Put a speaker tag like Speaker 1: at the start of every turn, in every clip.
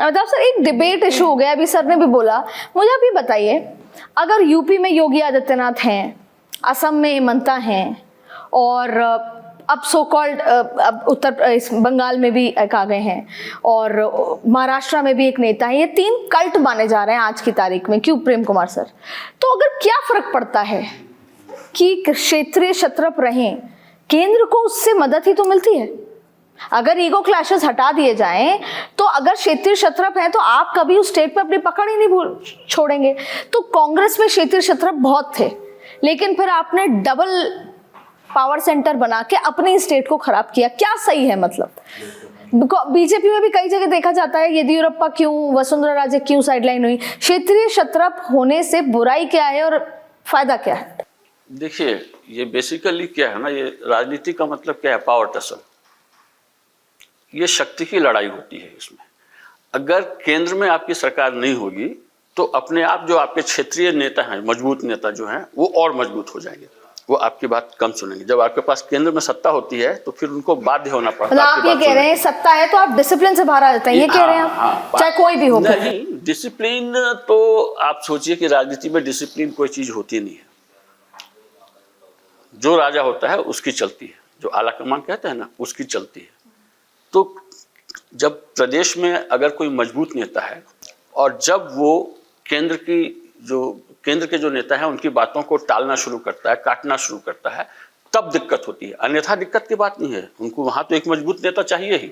Speaker 1: Amitabh sir, एक debate issue हो गया, अभी सर ने भी बोला, मुझे आप ये बताइए, अगर यूपी में योगी आदित्यनाथ हैं, असम में हिमंता हैं, और अब सो कॉल्ड अब बंगाल में भी एक आ गए हैं, और महाराष्ट्र में भी एक नेता है, ये 3 कल्ट माने जा रहे हैं आज की तारीख में, क्यों प्रेम कुमार सर? तो अगर क्या फर्क पड़ता है कि क्षेत्रीय क्षत्रप रहें, केंद्र को उससे मदद ही तो मिलती है। अगर ईगो क्लैशेस हटा दिए जाएं, तो अगर क्षेत्रीय क्षत्रप है तो आप कभी उस स्टेट पे अपनी पकड़ ही नहीं छोड़ेंगे। तो कांग्रेस में क्षेत्रीय क्षत्रप बहुत थे, लेकिन फिर आपने डबल पावर सेंटर बना के अपने स्टेट को खराब किया। क्या सही है? मतलब बीजेपी में भी कई जगह देखा जाता है, येदियुरप्पा क्यों, वसुंधरा राजे क्यों साइडलाइन हुई? क्षेत्रीय क्षत्रप होने से बुराई क्या है और फायदा क्या है?
Speaker 2: देखिए, ये बेसिकली क्या है ना, ये राजनीति का मतलब क्या है? Power tussle. ये शक्ति की लड़ाई होती है इसमें। अगर केंद्र में आपकी सरकार नहीं होगी तो अपने आप जो आपके क्षेत्रीय नेता हैं, मजबूत नेता जो हैं, वो और मजबूत हो जाएंगे, वो आपकी बात कम सुनेंगे। जब आपके पास केंद्र में सत्ता होती है तो फिर उनको बाध्य होना पड़ता है।
Speaker 1: आप ये कह रहे हैं सत्ता है तो आप डिसिप्लिन से बाहर आ जाते हैं, ये कह रहे हैं आप? चाहे कोई भी हो।
Speaker 2: नहीं, डिसिप्लिन तो आप सोचिए कि राजनीति में डिसिप्लिन कोई चीज होती नहीं है। जो राजा होता है उसकी चलती है, जो आला कमान कहते हैं ना, उसकी चलती है। तो जब प्रदेश में अगर कोई मजबूत नेता है और जब वो केंद्र के जो नेता हैं उनकी बातों को टालना शुरू करता है, काटना शुरू करता है, तब दिक्कत होती है। अन्यथा दिक्कत की बात नहीं है। उनको वहां तो एक मजबूत नेता चाहिए ही।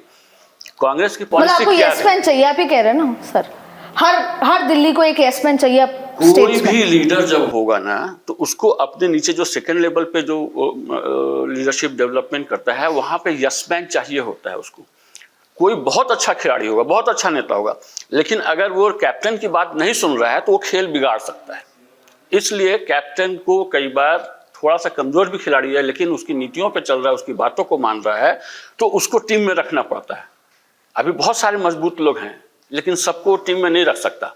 Speaker 2: कांग्रेस की पॉलिसी क्या है?
Speaker 1: यस मैन चाहिए, आप ही कह रहे हैं ना सर? हर दिल्ली को एक यस मैन चाहिए।
Speaker 2: कोई भी लीडर जब होगा ना तो उसको अपने नीचे जो सेकंड लेवल पे जो लीडरशिप डेवलपमेंट करता है वहां पे यस मैन चाहिए होता है उसको। कोई बहुत अच्छा खिलाड़ी होगा, बहुत अच्छा नेता होगा, लेकिन अगर वो कैप्टन की बात नहीं सुन रहा है तो वो खेल बिगाड़ सकता है। इसलिए कैप्टन को कई बार थोड़ा सा कमजोर भी खिलाड़ी है लेकिन उसकी नीतियों पे चल रहा है, उसकी बातों को मान रहा है, तो उसको टीम में रखना पड़ता है। अभी बहुत सारे मजबूत लोग हैं लेकिन सबको टीम में नहीं रख सकता।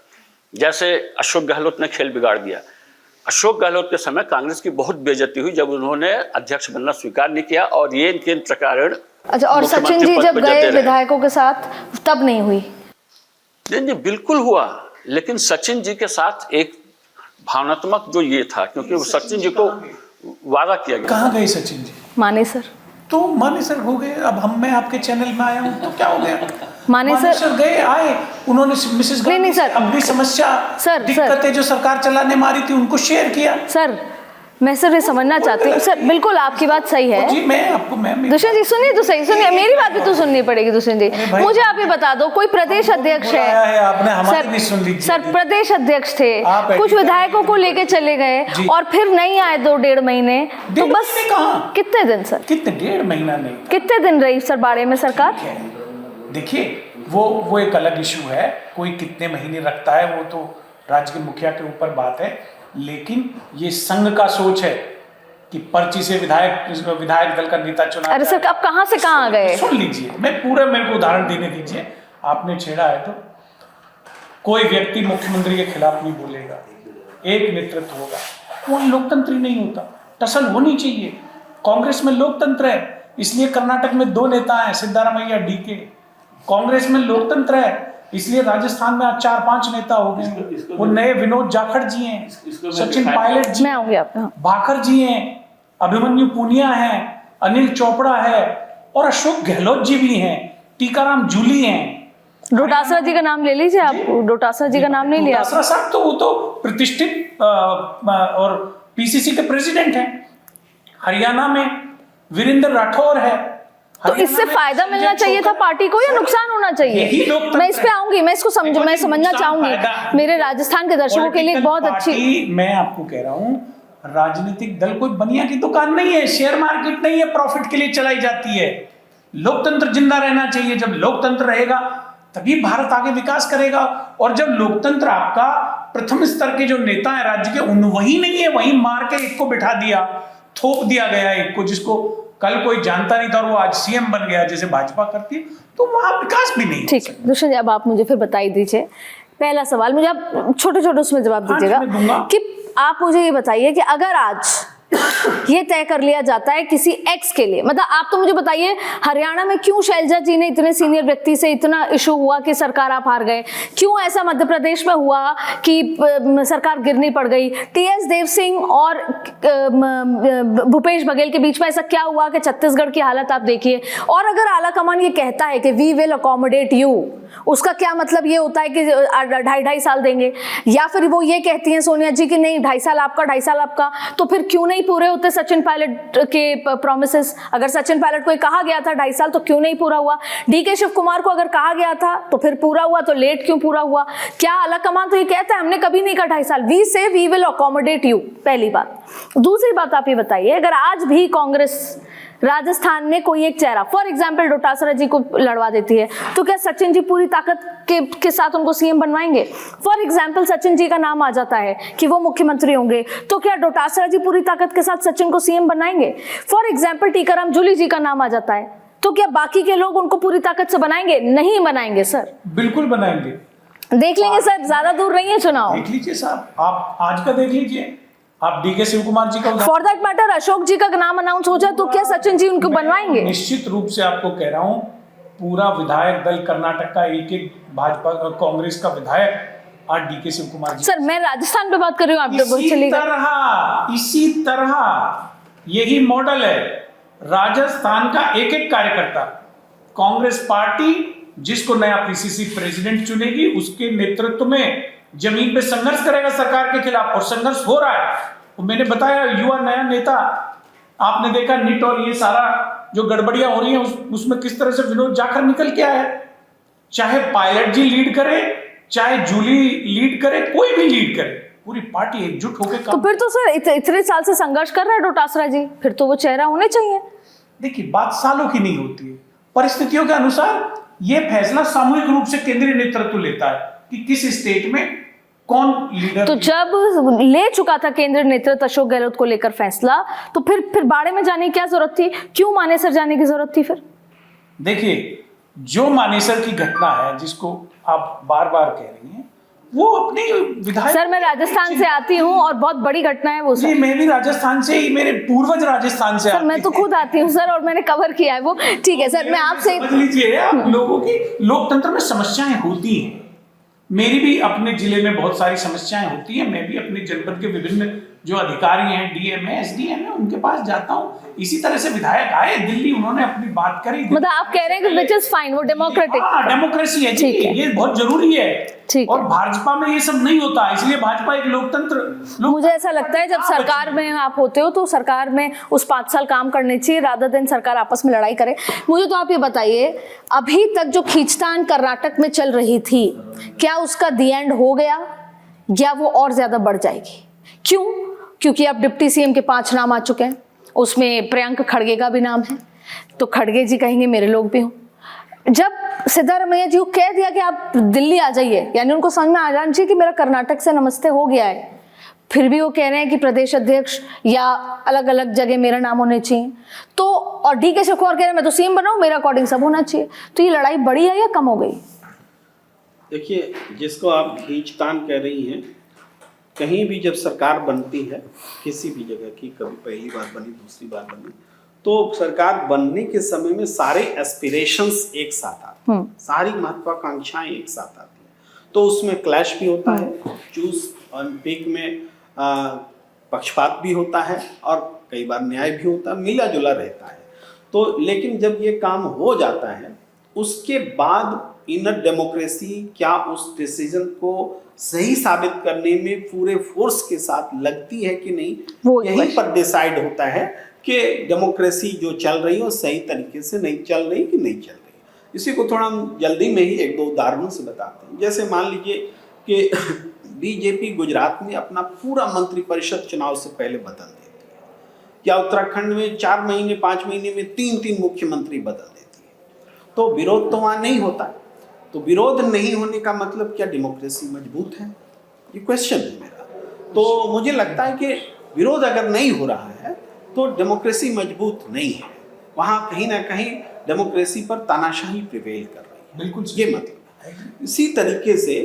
Speaker 2: जैसे अशोक गहलोत ने खेल बिगाड़ दिया। अशोक गहलोत के समय कांग्रेस की बहुत बेइज्जती हुई जब उन्होंने अध्यक्ष बनना स्वीकार नहीं किया, और ये इनके प्रकार।
Speaker 1: अच्छा, और सचिन जी जब गए विधायकों के साथ तब नहीं हुई?
Speaker 2: नहीं, बिल्कुल हुआ, लेकिन सचिन जी के साथ एक भावनात्मक जो ये था, क्योंकि सचिन जी को वादा किया गया।
Speaker 3: कहाँ गए सचिन जी?
Speaker 1: माने सर।
Speaker 3: तो माने सर हो गए। अब मैं आपके चैनल में आया हूँ तो क्या हो गया?
Speaker 1: माने सर
Speaker 3: गए, आए, उन्होंने मिसेस
Speaker 1: नहीं सर,
Speaker 3: अपनी समस्या, दिक्कतें जो सरकार चलाने मारी थी उनको शेयर किया।
Speaker 1: सर मैं सर ये समझना चाहती हूँ सर, बिल्कुल आपकी बात सही है
Speaker 3: जी। मैं आपको
Speaker 1: दुष्यंत जी सुनिए तो सही, सुनिए मेरी बात भी तो सुननी पड़ेगी। दुष्यंत जी मुझे आप ये बता दो, कोई प्रदेश अध्यक्ष है,
Speaker 3: आपने हमारी भी सुन ली
Speaker 1: सर, प्रदेश अध्यक्ष थे, कुछ विधायकों को लेके चले गए और फिर नहीं आए 2-1.5 महीने, तो बस कितने दिन सर?
Speaker 3: कितने 1.5 महीना नहीं,
Speaker 1: कितने दिन रही सर बाड़े में सरकार?
Speaker 3: देखिए वो एक अलग इशू है, कोई कितने महीने रखता है वो तो राज्य के मुखिया के ऊपर बात है, लेकिन ये संघ का सोच है कि पर्ची से विधायक दल का नेता चुना।
Speaker 1: अरे सर अब कहां से कहां आ गए?
Speaker 3: सुन लीजिए, मैं पूरा, मेरे को उदाहरण देने दीजिए। आपने छेड़ा है तो कोई व्यक्ति मुख्यमंत्री के खिलाफ नहीं बोलेगा, एक नेतृत्व होगा, कोई लोकतंत्र ही नहीं होता। टसल होनी चाहिए। कांग्रेस में लोकतंत्र है, इसलिए कर्नाटक में 2 नेता हैं, सिद्धारामैया, डीके। कांग्रेस में लोकतंत्र है, इसलिए राजस्थान में आज 4-5 नेता हो गए। वो नए विनोद जाखड़ जी हैं, सचिन पायलट जी, भाकर जी हैं, अभिमन्यु पुनिया हैं, अनिल चोपड़ा है, और अशोक गहलोत जी भी हैं, टीकाराम जूली हैं।
Speaker 1: डोटासरा जी का नाम ले लीजिए आप। डोटासरा जी का नाम नहीं लिया?
Speaker 3: डोटासरा साहब तो वो तो प्रतिष्ठित और पीसीसी के प्रेसिडेंट हैं। हरियाणा में वीरेंद्र राठौर है।
Speaker 1: तो इससे फायदा मिलना चाहिए था पार्टी को या नुकसान होना चाहिए? मैं इस पे आऊंगी, मैं इसको मैं समझना चाहूंगी। मेरे राजस्थान के दर्शकों के लिए बहुत अच्छी।
Speaker 3: मैं आपको कह रहा हूँ, राजनीतिक दल कोई बनिया की दुकान नहीं है, शेयर मार्केट नहीं है, प्रॉफिट के लिए चलाई जाती है। लोकतंत्र जिंदा रहना चाहिए। जब लोकतंत्र रहेगा तभी भारत आगे विकास करेगा। और जब लोकतंत्र आपका प्रथम स्तर के जो नेता है राज्य के, वही नहीं है, वही मार के एक को बिठा दिया, थोप दिया गया एक को, जिसको कल कोई जानता नहीं था और वो आज सीएम बन गया जैसे भाजपा करती है, तो वहां विकास भी नहीं।
Speaker 1: ठीक है दुष्यंत जी, अब आप मुझे फिर बताई दीजिए। पहला सवाल मुझे आप छोटे-छोटे उसमें जवाब दीजिएगा कि आप मुझे ये बताइए कि अगर आज ये तय कर लिया जाता है किसी एक्स के लिए। मतलब आप तो मुझे बताइए, हरियाणा में क्यों शैलजा जी ने इतने सीनियर व्यक्ति से इतना इशू हुआ कि सरकार आप हार गए? क्यों ऐसा मध्य प्रदेश में हुआ कि सरकार गिरनी पड़ गई? टीएस देव सिंह और भूपेश बघेल के बीच में ऐसा क्या हुआ कि छत्तीसगढ़ की हालत आप देखिए। और अगर आलाकमान ये कहता है कि वी विल अकोमोडेट यू, उसका क्या मतलब ये होता है कि 2.5 साल देंगे? या फिर वो ये कहती हैं सोनिया जी कि नहीं 2.5 साल आपका 2.5 साल आपका, तो फिर क्यों नहीं पूरे होते सचिन पायलट के प्रॉमिसेस? अगर सचिन पायलट को कहा गया था 2.5 साल तो क्यों नहीं पूरा हुआ? डीके शिव कुमार को अगर कहा गया था तो फिर पूरा हुआ, तो लेट क्यों पूरा हुआ? क्या आलाकमान तो ये कहता है हमने कभी नहीं कहा 2.5 साल, वी से वी विल अकोमोडेट यू, पहली बात। दूसरी बात आप ये बताइए, अगर आज भी कांग्रेस राजस्थान में कोई एक चेहरा फॉर एग्जाम्पल डोटासरा जी को लड़वा देती है, तो क्या सचिन जी पूरी ताकत के साथ उनको सीएम बनवाएंगे? फॉर एग्जाम्पल सचिन जी का नाम आ जाता है कि वो मुख्यमंत्री होंगे, तो क्या डोटासरा जी पूरी ताकत के साथ सचिन को सीएम बनाएंगे? फॉर एग्जाम्पल टीकाराम जूली जी का नाम आ जाता है, तो क्या बाकी के लोग उनको पूरी ताकत से बनाएंगे? नहीं बनाएंगे सर।
Speaker 3: बिल्कुल बनाएंगे,
Speaker 1: देख लेंगे सर, ज्यादा दूर नहीं है चुनाव।
Speaker 3: देख लीजिए साहब, आप आज का देख लीजिए, आप डीके शिव कुमार जी का
Speaker 1: फॉर दैट मैटर अशोक जी का नाम अनाउंस हो जाए तो क्या सचिन जी उनको बनवाएंगे?
Speaker 3: निश्चित रूप से आपको कह रहा हूं, पूरा विधायक दल कर्नाटक का एक भाजपा कांग्रेस का विधायक आज डीके शिव कुमार जी।
Speaker 1: सर मैं राजस्थान पे बात कर रही हूँ, आप
Speaker 3: इसी तरह यही मॉडल है। राजस्थान का एक कार्यकर्ता, कांग्रेस पार्टी जिसको नया पीसीसी प्रेसिडेंट चुनेगी उसके नेतृत्व में जमीन पे संघर्ष करेगा सरकार के खिलाफ, और संघर्ष हो रहा है। तो मैंने बताया युवा नया नेता, आपने देखा नीट और ये सारा जो गड़बड़ियां हो रही हैं उसमें किस तरह से विनोद जाखड़ निकल के आया है। चाहे पायलट जी लीड करे, चाहे जूली लीड करे, कोई भी लीड करे, पूरी पार्टी एकजुट होकर
Speaker 1: तो फिर तो सर इतने साल से संघर्ष कर रहा है डोटासरा जी, फिर तो वो चेहरा होने चाहिए। देखिए
Speaker 3: बात सालों की नहीं होती है, परिस्थितियों के अनुसार ये फैसला सामूहिक रूप से केंद्रीय नेतृत्व लेता है कि किस स्टेट में कौन लीडर।
Speaker 1: तो जब ले चुका था केंद्रीय नेतृत्व अशोक गहलोत को लेकर फैसला, तो फिर बाड़े में जाने की क्या जरूरत थी? क्यों मानेसर जाने की जरूरत थी फिर?
Speaker 3: देखिए, जो मानेसर की घटना है जिसको आप बार बार कह रही हैं, वो अपनी विधायक।
Speaker 1: सर मैं राजस्थान से आती हूँ और बहुत बड़ी घटना है वो।
Speaker 3: जी मैं भी राजस्थान से ही, मेरे पूर्वज राजस्थान से।
Speaker 1: सर मैं तो खुद आती हूँ सर, और मैंने कवर किया है वो। ठीक है सर, मैं आपसे
Speaker 3: समझ लीजिए, आप लोगों की लोकतंत्र में समस्याएं होती हैं, मेरी भी अपने जिले में बहुत सारी समस्याएं होती हैं। मैं भी अपने जनपद के विभिन्न जो अधिकारी हैं, डीएम है, एसडीएम है, उनके पास जाता हूँ। इसी तरह से विधायक आए दिल्ली, उन्होंने अपनी बात करी।
Speaker 1: मतलब आप कह रहे हैं कि विच इज फाइन, वो डेमोक्रेटिक,
Speaker 3: डेमोक्रेसी है जी, ये बहुत जरूरी है। और भाजपा में ये सब नहीं होता, इसलिए भाजपा एक लोकतंत्र।
Speaker 1: मुझे ऐसा लगता है जब सरकार में आप होते हो तो सरकार में उस 5 साल काम करने चाहिए, रादर देन सरकार आपस में लड़ाई करे। मुझे तो आप ये बताइए, अभी तक जो खींचतान कर्नाटक में चल रही थी, क्या उसका दी एंड हो गया या वो और ज्यादा बढ़ जाएगी? क्यों? क्योंकि अब डिप्टी सीएम के 5 नाम आ चुके हैं, उसमें प्रियंक खड़गे का भी नाम है, तो खड़गे जी कहेंगे मेरे लोग भी हों। जब सिद्धारमैया जी को कह दिया कि आप दिल्ली आ जाइए, यानी उनको समझ में आ जाना चाहिए कि मेरा कर्नाटक से नमस्ते हो गया है, फिर भी वो कह रहे हैं कि प्रदेश अध्यक्ष या अलग अलग जगह मेरा नाम होने चाहिए। तो और डीके शिव कुमार कह रहे हैं मैं तो सीएम बनाऊं, मेरा अकॉर्डिंग सब होना चाहिए। तो ये लड़ाई बढ़ी है या कम हो गई?
Speaker 4: देखिए, जिसको आप खींचतान कह रही हैं, कहीं भी जब सरकार बनती है किसी भी जगह की, कभी पहली बार बनी, दूसरी बार बनी, तो सरकार बनने के समय में सारे एस्पिरेशंस एक साथ आते हैं, सारी महत्वाकांक्षाएं एक साथ आती हैं, तो उसमें क्लैश भी होता है, चूज और पिक में पक्षपात भी होता है, और कई बार न्याय भी होता है, मिला जुला रहता है। तो लेकिन जब ये काम हो जाता है, उसके बाद इनर डेमोक्रेसी क्या उस डिसीजन को सही साबित करने में पूरे फोर्स के साथ लगती है कि नहीं, यहीं पर डिसाइड होता है कि डेमोक्रेसी जो चल रही है सही तरीके से नहीं चल रही कि नहीं चल रही। इसी को थोड़ा हम जल्दी में ही 1-2 उदाहरणों से बताते हैं। जैसे मान लीजिए कि बीजेपी गुजरात में अपना पूरा मंत्रिपरिषद चुनाव से पहले बदल देती है, या उत्तराखंड में 4 महीने 5 महीने में 3-3 मुख्यमंत्री बदल देती है। तो विरोध तो वहाँ नहीं होता। तो विरोध नहीं होने का मतलब क्या डेमोक्रेसी मजबूत है? ये क्वेश्चन है मेरा। तो मुझे लगता है कि विरोध अगर नहीं हो रहा है तो डेमोक्रेसी मजबूत नहीं है, वहाँ कहीं ना कहीं डेमोक्रेसी पर तानाशाही प्रिवेल कर रही है।
Speaker 3: बिल्कुल
Speaker 4: ये मतलब है। इसी तरीके से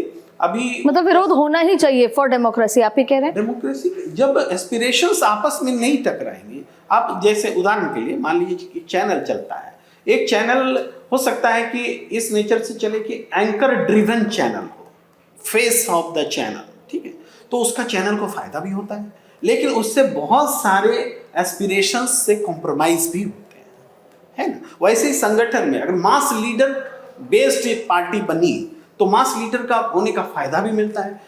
Speaker 4: अभी
Speaker 1: मतलब विरोध होना ही चाहिए फॉर डेमोक्रेसी, आप ही कह रहे हैं?
Speaker 4: डेमोक्रेसी जब एस्पिरेशंस आपस में नहीं टकराएंगे, आप जैसे उदाहरण के लिए मान लीजिए कि चैनल चलता है, एक चैनल हो सकता है कि इस नेचर से चले कि एंकर ड्रिवन चैनल हो, फेस ऑफ द चैनल, ठीक है, तो उसका चैनल को फायदा भी होता है, लेकिन उससे बहुत सारे एस्पिरेशंस से कॉम्प्रोमाइज भी होते हैं, है ना। वैसे ही संगठन में अगर मास लीडर बेस्ड एक पार्टी बनी तो मास लीडर का होने का फायदा भी मिलता है,